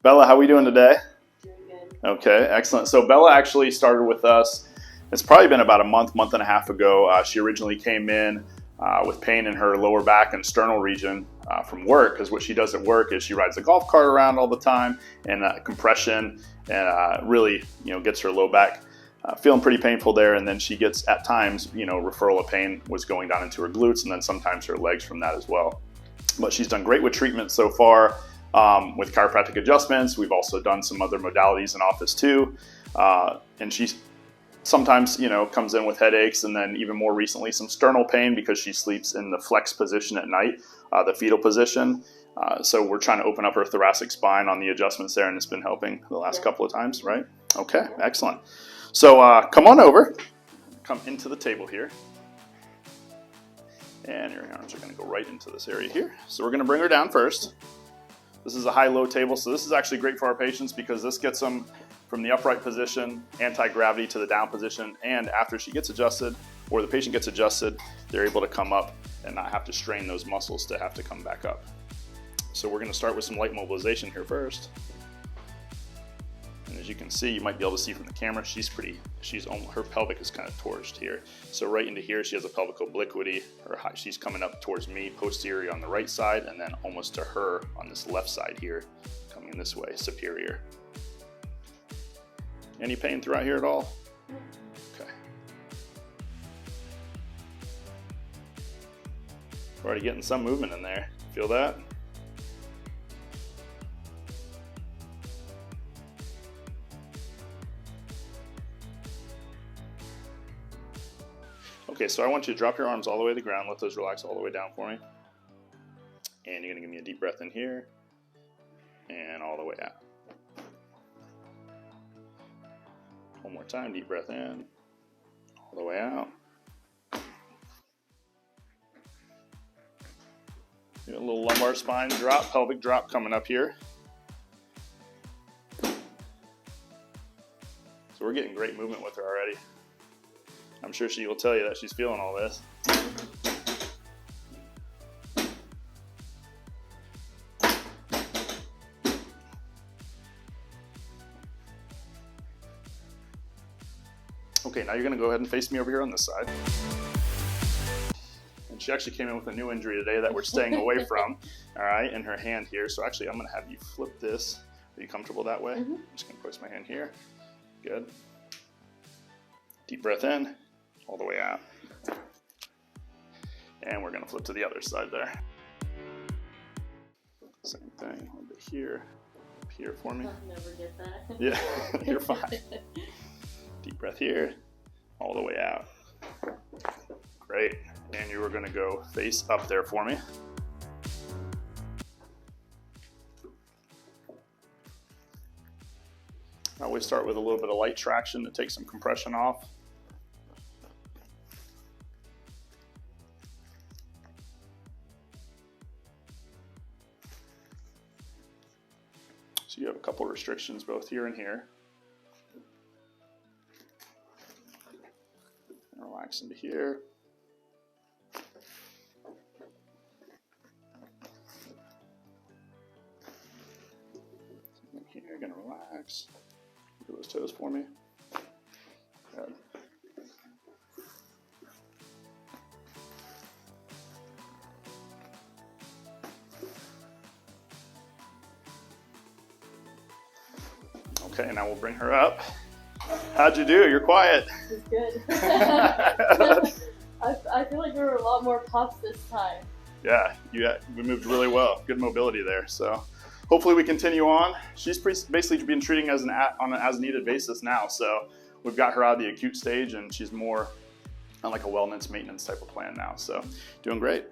Bella, how are we doing today? Doing good. Okay, excellent. So Bella actually started with us, it's probably been about a month and a half ago. She originally came in with pain in her lower back and sternal region from work, because what she does at work is she rides a golf cart around all the time, and compression, and really, gets her low back feeling pretty painful there. And then she gets, at times, referral of pain was going down into her glutes, and then sometimes her legs from that as well. But she's done great with treatment so far. With chiropractic adjustments. We've also done some other modalities in office too. And she sometimes, comes in with headaches, and then even more recently, some sternal pain because she sleeps in the flex position at night, the fetal position. So we're trying to open up her thoracic spine on the adjustments there, and it's been helping the last couple of times, right? Okay, excellent. So come on over, come into the table here. And your arms are gonna go right into this area here. So we're gonna bring her down first. This is a high-low table, so this is actually great for our patients because this gets them from the upright position, anti-gravity, to the down position, and after she gets adjusted, or the patient gets adjusted, they're able to come up and not have to strain those muscles to have to come back up. So we're gonna start with some light mobilization here first. And as you can see, you might be able to see from the camera, her pelvic is kind of torched here. So right into here, she has a pelvic obliquity, she's coming up towards me, posterior on the right side, and then almost to her on this left side here, coming this way, superior. Any pain throughout here at all? Okay. We're already getting some movement in there. Feel that? Okay, so I want you to drop your arms all the way to the ground, let those relax all the way down for me. And you're gonna give me a deep breath in here, and all the way out. One more time, deep breath in, all the way out. You got a little lumbar spine drop, pelvic drop coming up here. So we're getting great movement with her already. I'm sure she will tell you that she's feeling all this. Okay, now you're gonna go ahead and face me over here on this side. And she actually came in with a new injury today that we're staying away from, all right, in her hand here. So actually, I'm gonna have you flip this. Are you comfortable that way? I'm just gonna place my hand here. Good. Deep breath in. All the way out. And we're gonna flip to the other side there. Same thing, a little bit here, up here for me. I'll never get that. Yeah, you're fine. Deep breath here, all the way out. Great, and you are gonna go face up there for me. I always start with a little bit of light traction to take some compression off. So you have a couple restrictions both here and here. And relax into here. And here, you're gonna relax. Look at those toes for me. Good. Okay, now we'll bring her up. How'd you do? You're quiet. It's good. I feel like there were a lot more pops this time. Yeah, we moved really well. Good mobility there. So hopefully we continue on. She's basically been treating on an as-needed basis now. So we've got her out of the acute stage, and she's more on like a wellness maintenance type of plan now. So doing great.